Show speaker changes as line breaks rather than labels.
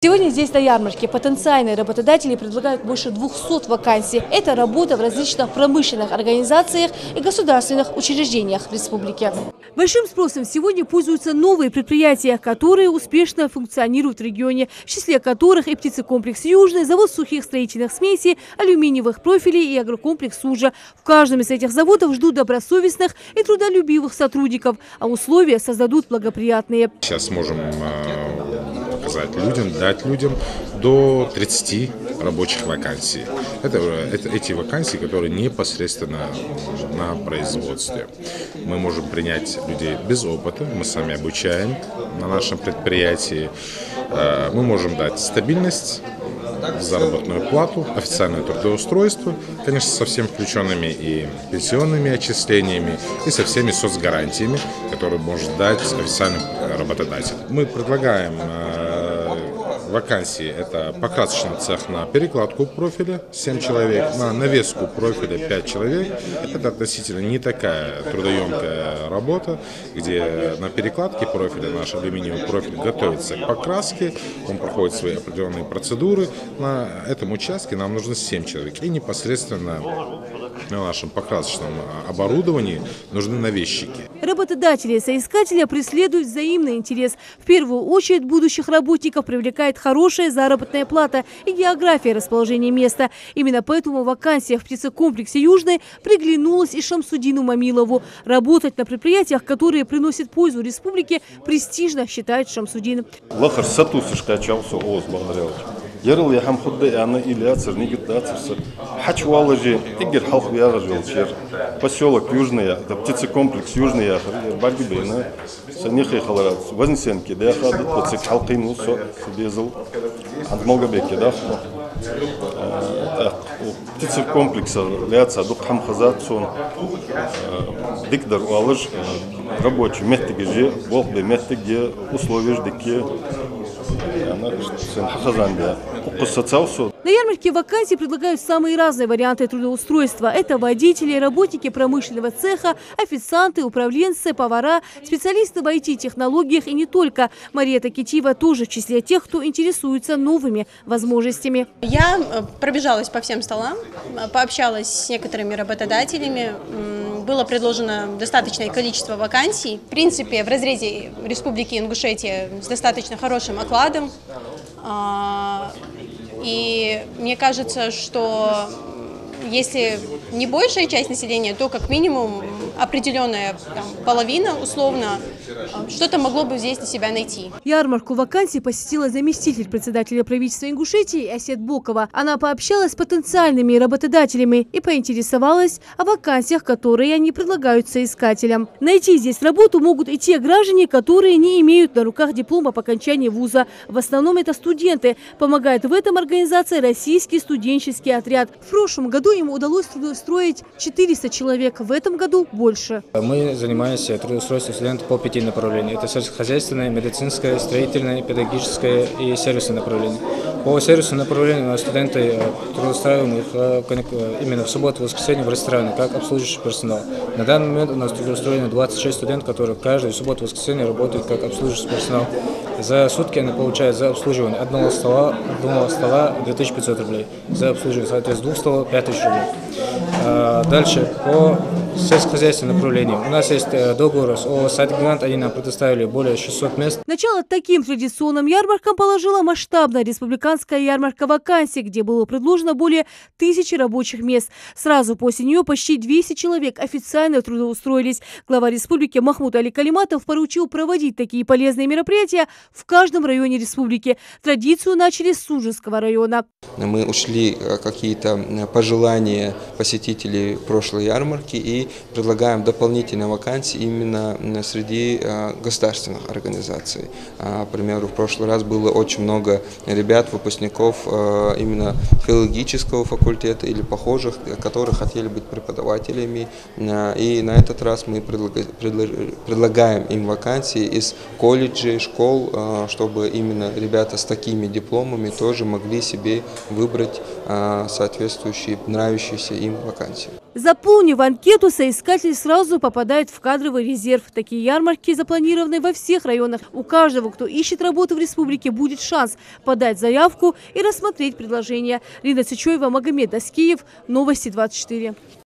Сегодня здесь на ярмарке потенциальные работодатели предлагают больше 200 вакансий. Это работа в различных промышленных организациях и государственных учреждениях в республике. Большим спросом сегодня пользуются новые предприятия, которые успешно функционируют в регионе, в числе которых и птицекомплекс «Южный», завод сухих строительных смесей, алюминиевых профилей и агрокомплекс «Суджа». В каждом из этих заводов ждут добросовестных и трудолюбивых сотрудников, а условия создадут благоприятные.
Сейчас можем показать людям, дать людям до 30 рабочих вакансий. Это эти вакансии, которые непосредственно на производстве. Мы можем принять людей без опыта, мы сами обучаем на нашем предприятии. Мы можем дать стабильность, заработную плату, официальное трудоустройство, конечно, со всеми включенными и пенсионными отчислениями, и со всеми соцгарантиями, которые может дать официальный работодатель. Мы предлагаем вакансии. Это покрасочный цех на перекладку профиля 7 человек, на навеску профиля 5 человек. Это относительно не такая трудоемкая работа, где на перекладке профиля наш алюминиевый профиль готовится к покраске, он проходит свои определенные процедуры. На этом участке нам нужно 7 человек. И непосредственно на нашем покрасочном оборудовании нужны навесчики.
Работодатели и соискатели преследуют взаимный интерес. В первую очередь будущих работников привлекает хорошая заработная плата и география расположения места. Именно поэтому вакансия в птицекомплексе «Южный» приглянулась и Шамсудину Мамилову. Работать на предприятиях, которые приносят пользу республике, престижно, считает Шамсудин.
Ярыл я хамхудда ана или ацерни гидацерса. Хачвалажи игер халх биагажил чер. Поселок Южный, птицекомплекс «Южный» яхар. Барги бейна санихи халарат. Вознесенки да хадит поцек халкину со безл. Андмогабеки да. Птицекомплекса ляца дух хамхазат сон. Дикдар алыш рабочий мехтиги же, волбе мехтиги условия ждики.
На ярмарке вакансий предлагают самые разные варианты трудоустройства. Это водители, работники промышленного цеха, официанты, управленцы, повара, специалисты в IT-технологиях и не только. Мария Такитива тоже в числе тех, кто интересуется новыми возможностями.
Я пробежалась по всем столам, пообщалась с некоторыми работодателями. Было предложено достаточное количество вакансий. В принципе, в разрезе Республики Ингушетия с достаточно хорошим окладом. И мне кажется, что если не большая часть населения, то как минимум определенная половина, условно, что-то могло бы здесь для себя найти.
Ярмарку вакансий посетила заместитель председателя правительства Ингушетии Асет Бокова. Она пообщалась с потенциальными работодателями и поинтересовалась о вакансиях, которые они предлагают соискателям. Найти здесь работу могут и те граждане, которые не имеют на руках диплома по окончании вуза. В основном это студенты. Помогает в этом организация «Российский студенческий отряд». В прошлом году им удалось трудоустроить 400 человек, в этом году больше.
Мы занимаемся трудоустройством студентов по 5 направлениям. Это сельскохозяйственное, медицинское, строительное, педагогическое и сервисное направление. По сервисному направлению у нас студенты трудоустраиваем их именно в субботу и воскресенье в рестораны, как обслуживающий персонал. На данный момент у нас трудоустроено 26 студентов, которые каждую субботу и воскресенье работают как обслуживающий персонал. За сутки они получают за обслуживание одного стола 2500 рублей. За обслуживание, соответственно, 2 столов 5000 рублей. Дальше по сельскохозяйственному направлению. У нас есть договор о садгрант, они нам предоставили более 600 мест.
Начало таким традиционным ярмаркам положила масштабная республиканская ярмарка вакансий, где было предложено более 1000 рабочих мест. Сразу после нее почти 200 человек официально трудоустроились. Глава республики Махмуд Али Калиматов поручил проводить такие полезные мероприятия в каждом районе республики. Традицию начали с Суджинского района.
Мы учли какие-то пожелания посетителей прошлой ярмарки и предлагаем дополнительные вакансии именно среди государственных организаций. К примеру, в прошлый раз было очень много ребят, выпускников именно филологического факультета или похожих, которые хотели быть преподавателями. И на этот раз мы предлагаем им вакансии из колледжей, школ, чтобы именно ребята с такими дипломами тоже могли себе выбрать соответствующие, нравящиеся им вакансии.
Заполнив анкету, соискатель сразу попадает в кадровый резерв. Такие ярмарки запланированы во всех районах. У каждого, кто ищет работу в республике, будет шанс подать заявку и рассмотреть предложение. Лина Сычоева, Магомед Аскиев, Новости 24.